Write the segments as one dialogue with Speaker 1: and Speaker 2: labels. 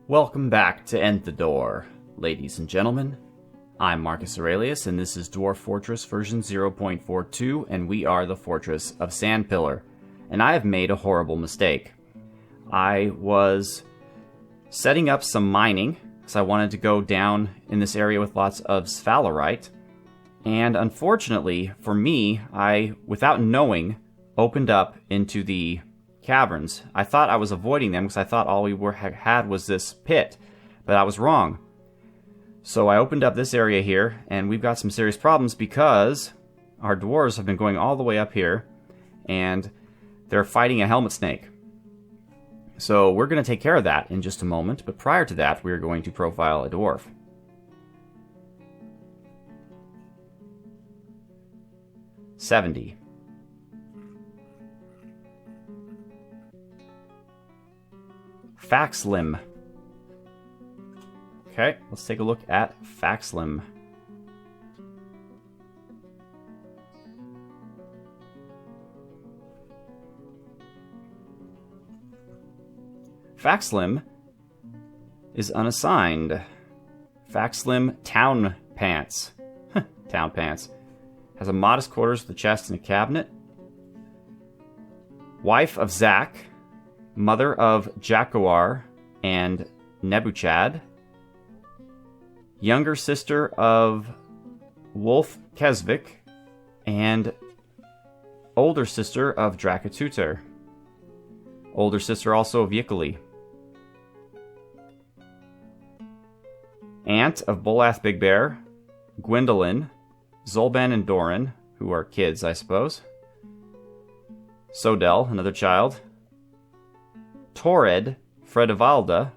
Speaker 1: Welcome back to Enthador, ladies and gentlemen. I'm Marcus Aurelius, and this is Dwarf Fortress version 0.42, and we are the Fortress of Sandpillar. And I have made a horrible mistake. I was setting up some mining, because I wanted to go down in this area with lots of sphalerite, and unfortunately for me, I, without knowing, opened up into the caverns. I thought I was avoiding them because I thought all we had was this pit, but I was wrong. So I opened up this area here, and we've got some serious problems because our dwarves have been going all the way up here, and they're fighting a helmet snake. So we're going to take care of that in just a moment, but prior to that, we're going to profile a dwarf. $70. Faxlim. Okay, let's take a look at Faxlim. Faxlim is unassigned. Faxlim Town Pants. Town Pants. Has a modest quarters with a chest and a cabinet. Wife of Zach. Mother of Jaguar and Nebuchad. Younger sister of Wolf Kesvik. And older sister of Drakatuter. Older sister also of Yikali. Aunt of Bolath Big Bear. Gwendolyn. Zolban and Doran, who are kids, I suppose. Sodel, another child. Torred, Fredivalda.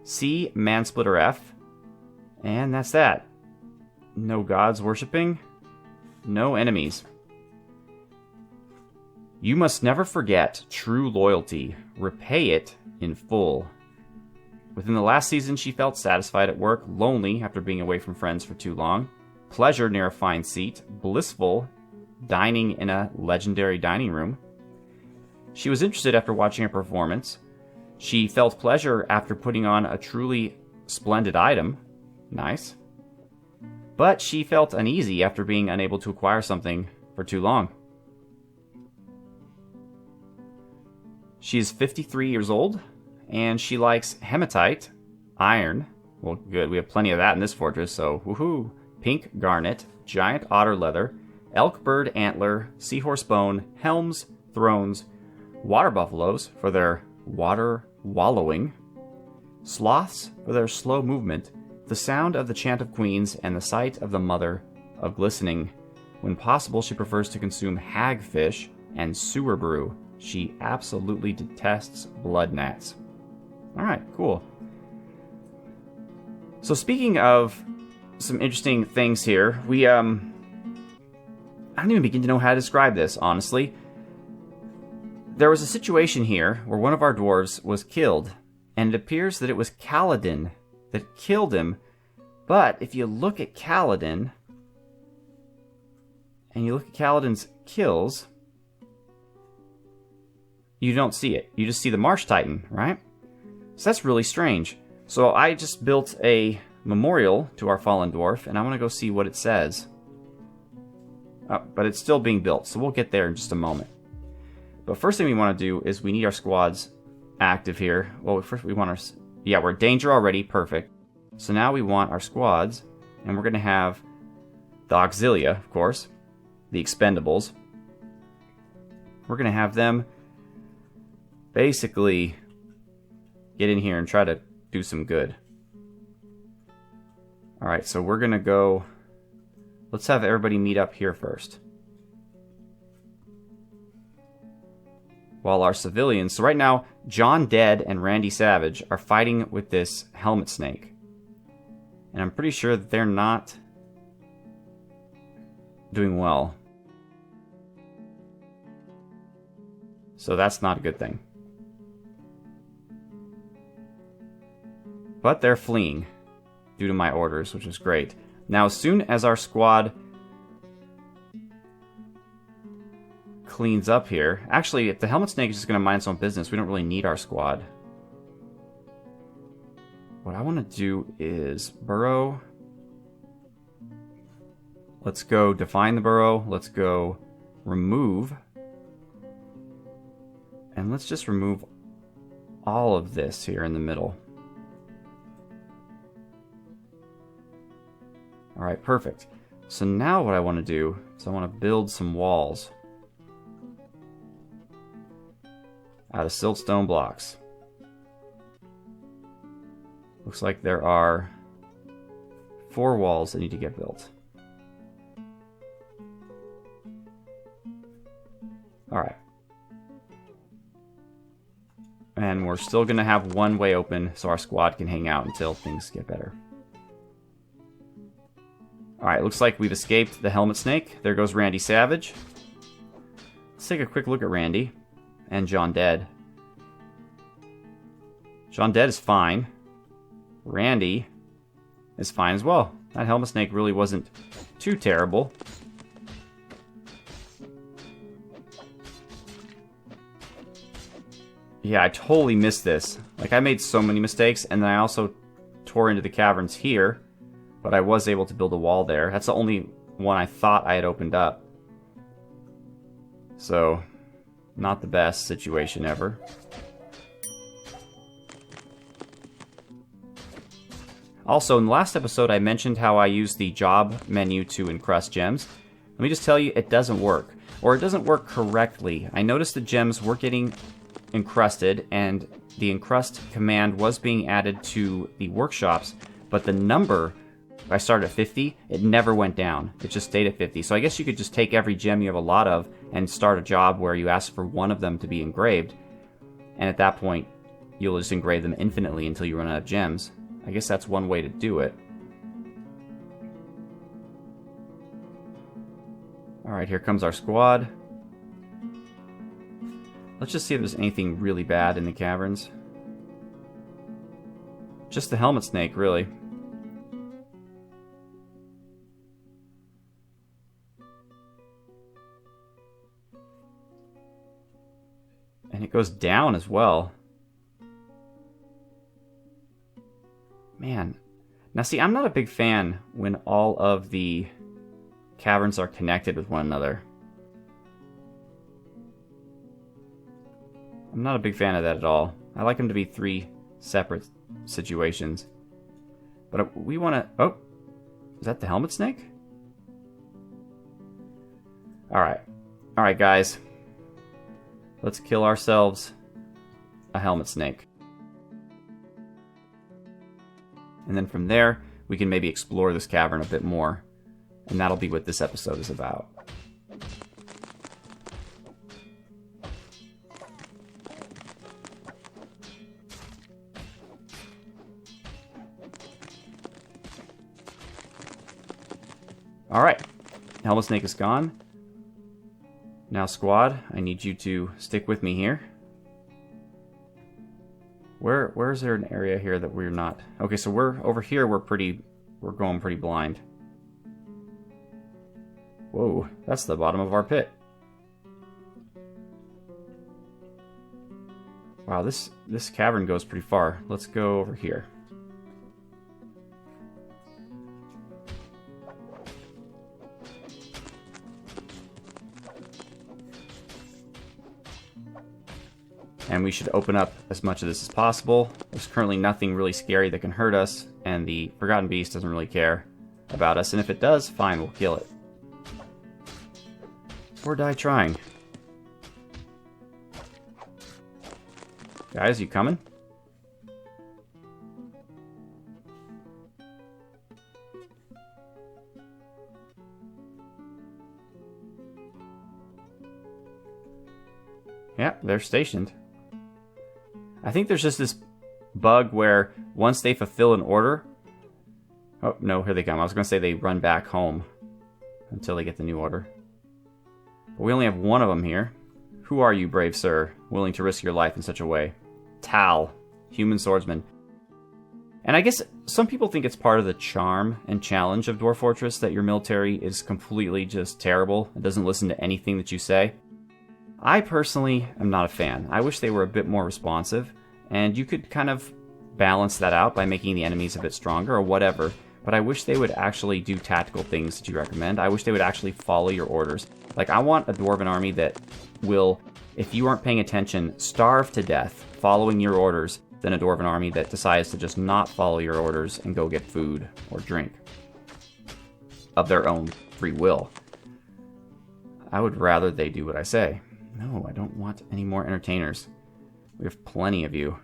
Speaker 1: C. Mansplitter F. And that's that. No gods worshipping. No enemies. You must never forget true loyalty. Repay it in full. Within the last season, she felt satisfied at work, lonely after being away from friends for too long, pleasure near a fine seat, blissful, dining in a legendary dining room. She was interested after watching a performance. She felt pleasure after putting on a truly splendid item. Nice. But she felt uneasy after being unable to acquire something for too long. She is 53 years old. And she likes hematite, iron. Well, good, we have plenty of that in this fortress, so woohoo. Pink garnet, giant otter leather, elk bird antler, seahorse bone, helms, thrones, water buffaloes for their water wallowing, sloths for their slow movement, the sound of the chant of queens, and the sight of the mother of glistening. When possible, she prefers to consume hagfish and sewer brew. She absolutely detests blood gnats. Alright, cool. So speaking of some interesting things here, I don't even begin to know how to describe this, honestly. There was a situation here where one of our dwarves was killed, and it appears that it was Kaladin that killed him. But if you look at Kaladin, and you look at Kaladin's kills, you don't see it. You just see the Marsh Titan, right? So that's really strange. So I just built a memorial to our fallen dwarf, and I want to go see what it says. Oh, but it's still being built, so we'll get there in just a moment. But first thing we want to do is we need our squads active here. Well, first we want our... Yeah, we're danger already. Perfect. So now we want our squads, and we're going to have the Auxilia, of course, the Expendables. We're going to have them basically get in here and try to do some good. Alright, so we're going to go... Let's have everybody meet up here first. While our civilians... So right now, John Dead and Randy Savage are fighting with this helmet snake. And I'm pretty sure that they're not doing well. So that's not a good thing. But they're fleeing due to my orders, which is great. Now, as soon as our squad cleans up here... Actually, if the helmet snake is just going to mind its own business, we don't really need our squad. what I want to do is burrow. Let's go define the burrow. Let's go remove. And let's just remove all of this here in the middle. Alright, perfect. So now what I want to do is I want to build some walls out of siltstone blocks. Looks like there are 4 walls that need to get built. Alright. And we're still going to have one way open so our squad can hang out until things get better. Alright, looks like we've escaped the helmet snake. There goes Randy Savage. Let's take a quick look at Randy and John Dead. John Dead is fine. Randy is fine as well. That helmet snake really wasn't too terrible. Yeah, I totally missed this. Like, I made so many mistakes, and then I also tore into the caverns here, but I was able to build a wall there. That's the only one I thought I had opened up. So, not the best situation ever. Also, in the last episode, I mentioned how I used the job menu to encrust gems. Let me just tell you, it doesn't work. Or it doesn't work correctly. I noticed the gems were getting encrusted, and the encrust command was being added to the workshops, but the number, if I started at 50, it never went down. It just stayed at 50. So I guess you could just take every gem you have a lot of and start a job where you ask for one of them to be engraved, and at that point, you'll just engrave them infinitely until you run out of gems. I guess that's one way to do it. Alright, here comes our squad. Let's just see if there's anything really bad in the caverns. Just the helmet snake, really. And it goes down as well. Man. Now see, I'm not a big fan when all of the caverns are connected with one another. I'm not a big fan of that at all. I like them to be 3 separate situations. But we want to... Oh! Is that the helmet snake? Alright. Alright, guys. Let's kill ourselves a helmet snake. And then from there, we can maybe explore this cavern a bit more. And that'll be what this episode is about. Alright, helmet snake is gone. Now squad, I need you to stick with me here. Where is there an area here that we're not? Okay, so we're over here, we're going pretty blind. Whoa, that's the bottom of our pit. Wow, this cavern goes pretty far. Let's go over here. And we should open up as much of this as possible. There's currently nothing really scary that can hurt us, and the Forgotten Beast doesn't really care about us, and if it does, fine, we'll kill it. Or die trying. Guys, you coming? Yeah, they're stationed. I think there's just this bug where once they fulfill an order... Oh, no, here they come. I was going to say they run back home until they get the new order. But we only have one of them here. Who are you, brave sir, willing to risk your life in such a way? Tal, human swordsman. And I guess some people think it's part of the charm and challenge of Dwarf Fortress that your military is completely just terrible and doesn't listen to anything that you say. I personally am not a fan. I wish they were a bit more responsive, and you could kind of balance that out by making the enemies a bit stronger or whatever. But I wish they would actually do tactical things that you recommend. I wish they would actually follow your orders. Like, I want a dwarven army that will, if you aren't paying attention, starve to death following your orders, than a dwarven army that decides to just not follow your orders and go get food or drink of their own free will. I would rather they do what I say. No, I don't want any more entertainers. We have plenty of you.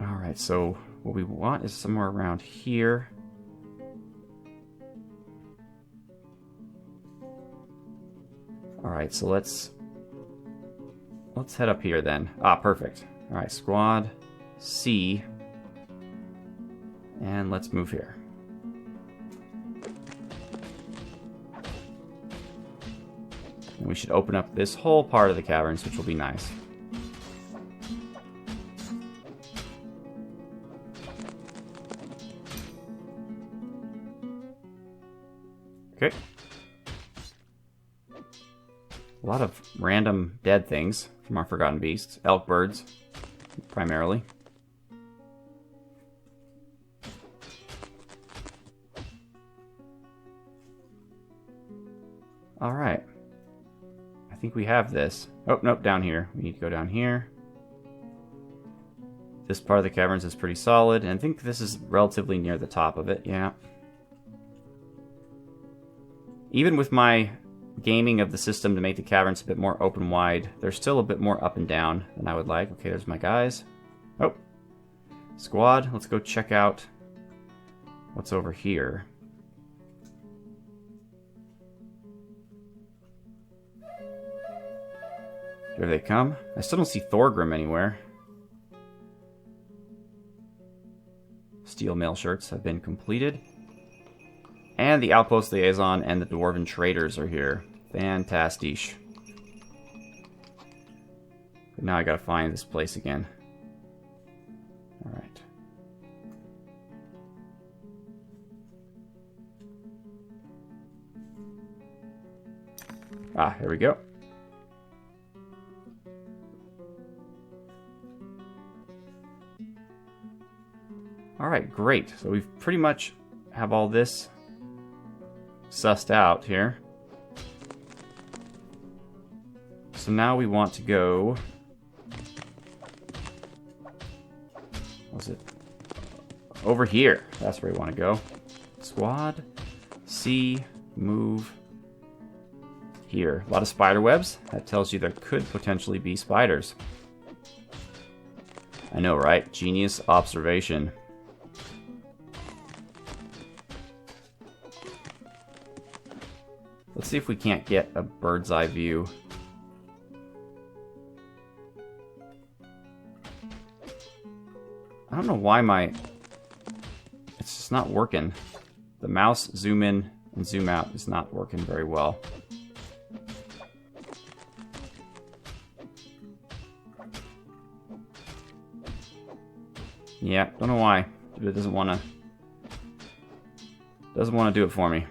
Speaker 1: Alright, so what we want is somewhere around here. Alright, so let's head up here then. Ah, perfect. Alright, squad C. And let's move here. And we should open up this whole part of the caverns, which will be nice. Okay. A lot of random dead things from our Forgotten Beasts. Elk birds, primarily. Alright. I think we have this. Oh, nope, down here. We need to go down here. This part of the caverns is pretty solid, and I think this is relatively near the top of it, yeah. Even with my gaming of the system to make the caverns a bit more open wide, they're still a bit more up and down than I would like. Okay, there's my guys. Oh. Squad, let's go check out what's over here. Here they come. I still don't see Thorgrim anywhere. Steel mail shirts have been completed. And the Outpost Liaison and the Dwarven Traders are here. Fantastic. But now I gotta find this place again. Alright. Ah, here we go. Alright, great. So we've pretty much have all this sussed out here. So now we want to go... What was it? Over here. That's where we want to go. Squad C, move here. A lot of spider webs. That tells you there could potentially be spiders. I know, right? Genius observation. Let's see if we can't get a bird's eye view. I don't know why it's just not working. The mouse zoom in and zoom out is not working very well. Yeah, don't know why. It doesn't want to do it for me.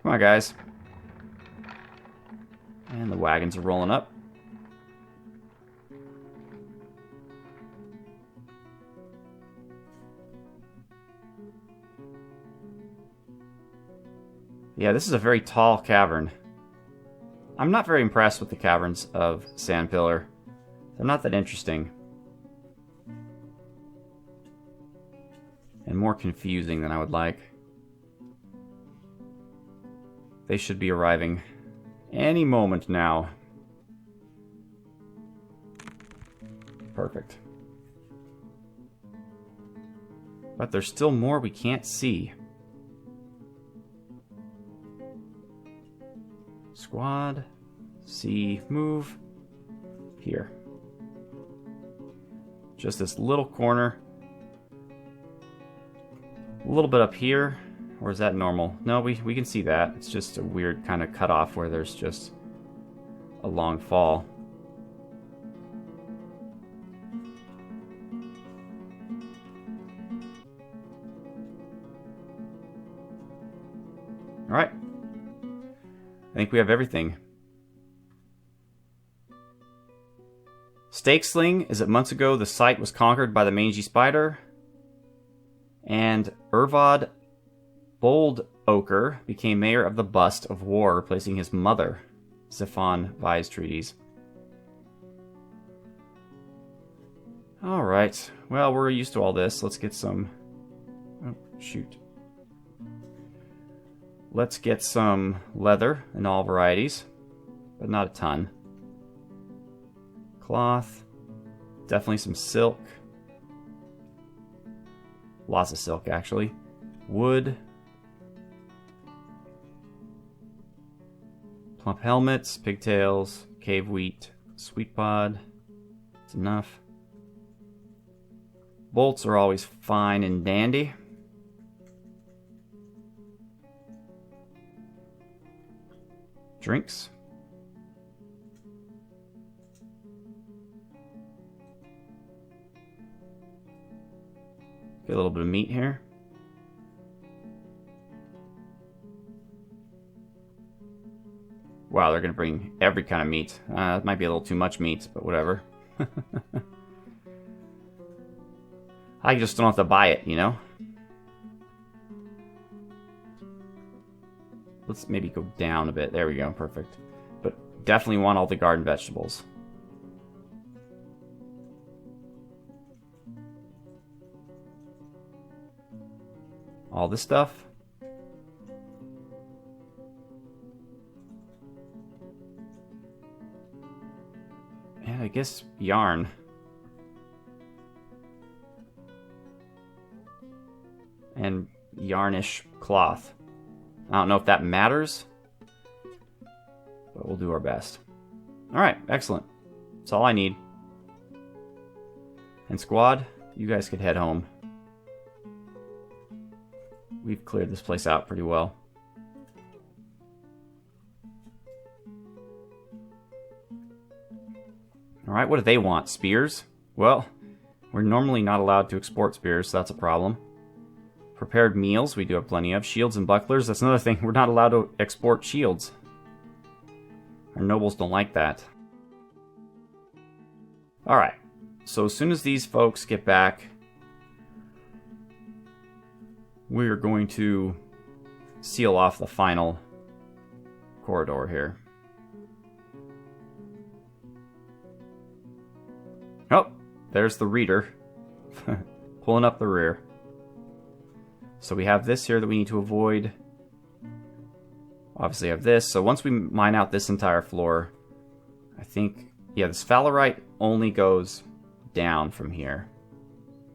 Speaker 1: Come on, guys. And the wagons are rolling up. Yeah, this is a very tall cavern. I'm not very impressed with the caverns of Sandpillar. They're not that interesting. And more confusing than I would like. They should be arriving any moment now. Perfect. But there's still more we can't see. Squad C, move here. Just this little corner. A little bit up here. Or is that normal? No, we can see that. It's just a weird kind of cutoff where there's just a long fall. Alright. I think we have everything. Stakesling is that months ago the site was conquered by the mangy spider. And Ervod Bold Ochre became mayor of the Bust of War, replacing his mother, Ziphon Vise Treaties. Alright, well, we're used to all this. Let's get some... Oh, shoot. Let's get some leather in all varieties, but not a ton. Cloth. Definitely some silk. Lots of silk, actually. Wood. Plump helmets, pigtails, cave wheat, sweet pod. That's enough. Bolts are always fine and dandy. Drinks. Get a little bit of meat here. Wow, they're going to bring every kind of meat. That might be a little too much meat, but whatever. I just don't have to buy it, you know? Let's maybe go down a bit. There we go, perfect. But definitely want all the garden vegetables. All this stuff. And I guess yarn. And yarnish cloth. I don't know if that matters, but we'll do our best. Alright, excellent. That's all I need. And squad, you guys could head home. We've cleared this place out pretty well. Alright, what do they want? Spears? Well, we're normally not allowed to export spears, so that's a problem. Prepared meals, we do have plenty of. Shields and bucklers, that's another thing. We're not allowed to export shields. Our nobles don't like that. Alright, so as soon as these folks get back, we are going to seal off the final corridor here. Oh, there's the reader. Pulling up the rear. So we have this here that we need to avoid. Obviously have this. So once we mine out this entire floor, I think, yeah, this Phallarite only goes down from here.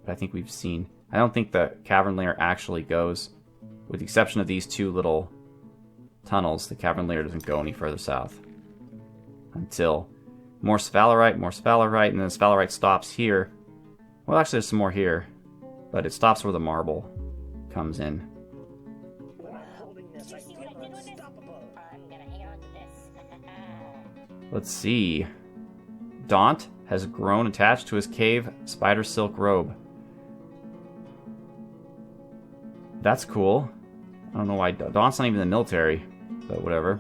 Speaker 1: But I think we've seen... I don't think the cavern layer actually goes, with the exception of these two little tunnels, the cavern layer doesn't go any further south. Until more Sphalerite, and then Sphalerite stops here. Well, actually there's some more here, but it stops where the marble comes in. Let's see. Daunt has grown attached to his cave spider silk robe. That's cool. I don't know why. Daunt's not even in the military, but whatever.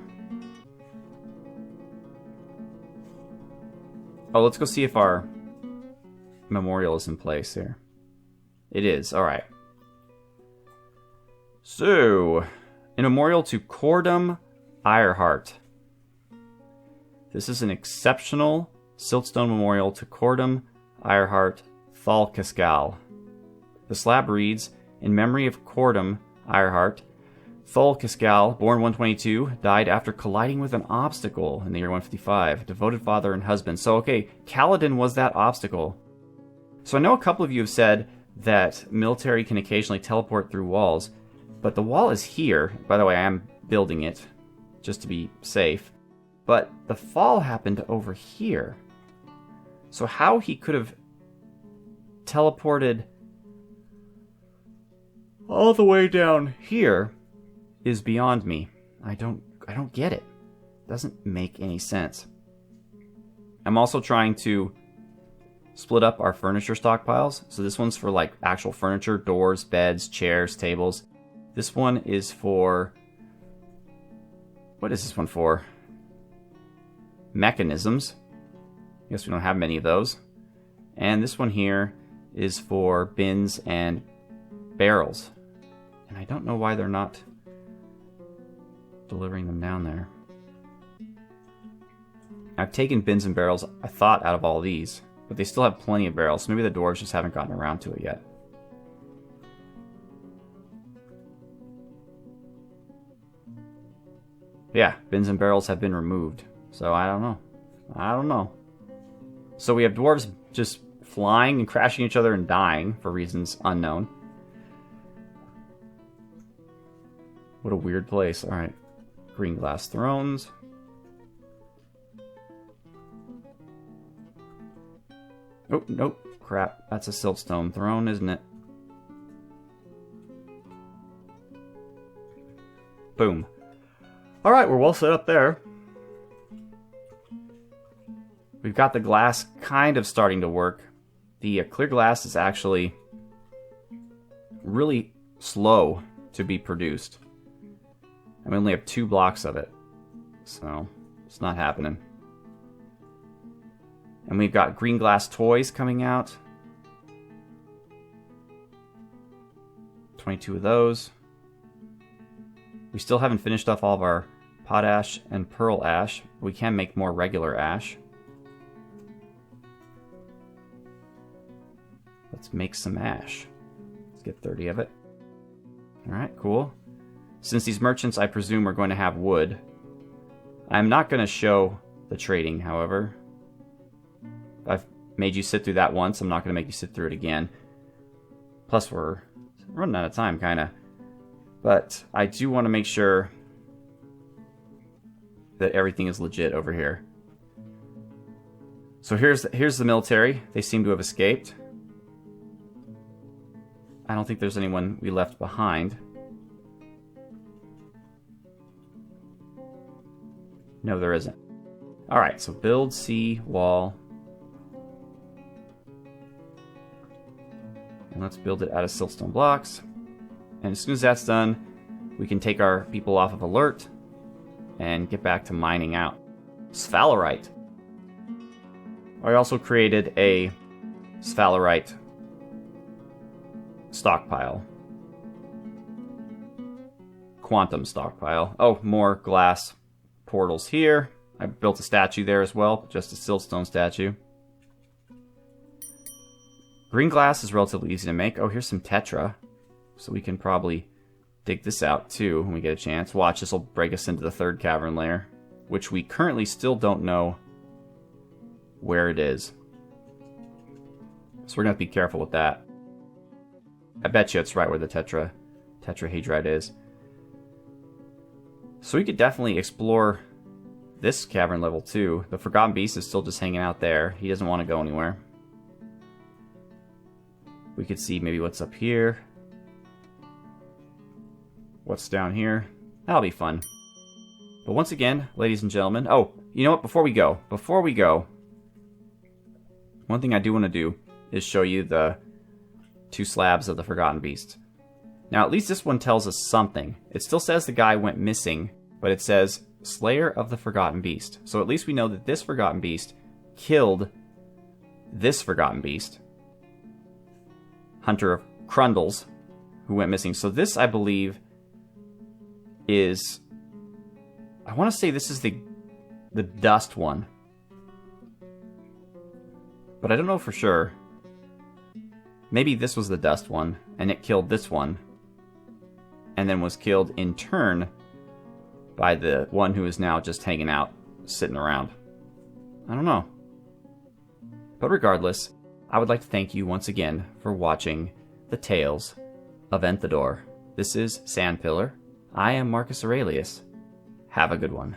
Speaker 1: Oh, let's go see if our memorial is in place here. It is. Alright. So, a memorial to Cordum Ironheart. This is an exceptional siltstone memorial to Cordum Ironheart Thalcaskal. The slab reads, in memory of Cordum Ironheart, Thalcaskal, born 122, died after colliding with an obstacle in the year 155. Devoted father and husband. So, okay, Kaladin was that obstacle. So I know a couple of you have said that military can occasionally teleport through walls, but the wall is here. By the way, I am building it, just to be safe. But the fall happened over here. So how he could have teleported all the way down here is beyond me. I don't get it. Doesn't make any sense. I'm also trying to split up our furniture stockpiles. So this one's for like actual furniture, doors, beds, chairs, tables. This one is for... What is this one for? Mechanisms. I guess we don't have many of those. And this one here is for bins and barrels. And I don't know why they're not delivering them down there. I've taken bins and barrels, I thought, out of all these, but they still have plenty of barrels, so maybe the dwarves just haven't gotten around to it yet. Yeah, bins and barrels have been removed, so I don't know. I don't know. So we have dwarves just flying and crashing each other and dying for reasons unknown. What a weird place. Alright. Green glass thrones. Oh, nope. Crap. That's a siltstone throne, isn't it? Boom. Alright, we're well set up there. We've got the glass kind of starting to work. The clear glass is actually really slow to be produced. And we only have 2 blocks of it. So, it's not happening. And we've got green glass toys coming out. 22 of those. We still haven't finished off all of our potash and pearl ash. We can make more regular ash. Let's make some ash. Let's get 30 of it. Alright, cool. Since these merchants, I presume, are going to have wood. I'm not going to show the trading, however. I've made you sit through that once. I'm not going to make you sit through it again. Plus, we're running out of time, kind of. But I do want to make sure that everything is legit over here. So here's the military. They seem to have escaped. I don't think there's anyone we left behind. No, there isn't. Alright, so build sea wall. And let's build it out of siltstone blocks. And as soon as that's done, we can take our people off of alert and get back to mining out. Sphalerite. I also created a sphalerite stockpile. Quantum stockpile. Oh, more glass portals here. I built a statue there as well, just a siltstone statue. Green glass is relatively easy to make. Oh, here's some tetra. So we can probably dig this out too when we get a chance. Watch, this will break us into the 3rd cavern layer, which we currently still don't know where it is. So we're going to have to be careful with that. I bet you it's right where the tetrahedrite is. So we could definitely explore this cavern level too. The Forgotten Beast is still just hanging out there. He doesn't want to go anywhere. We could see maybe what's up here. What's down here. That'll be fun. But once again, ladies and gentlemen... Oh, you know what? Before we go, one thing I do want to do is show you the 2 slabs of the Forgotten Beast. Now, at least this one tells us something. It still says the guy went missing, but it says Slayer of the Forgotten Beast. So at least we know that this Forgotten Beast killed this Forgotten Beast. Hunter of Crundles, who went missing. So this, I believe, is... I want to say this is the dust one. But I don't know for sure. Maybe this was the dust one, and it killed this one. And then was killed in turn by the one who is now just hanging out, sitting around. I don't know. But regardless, I would like to thank you once again for watching the Tales of Enthador. This is Sandpillar. I am Marcus Aurelius. Have a good one.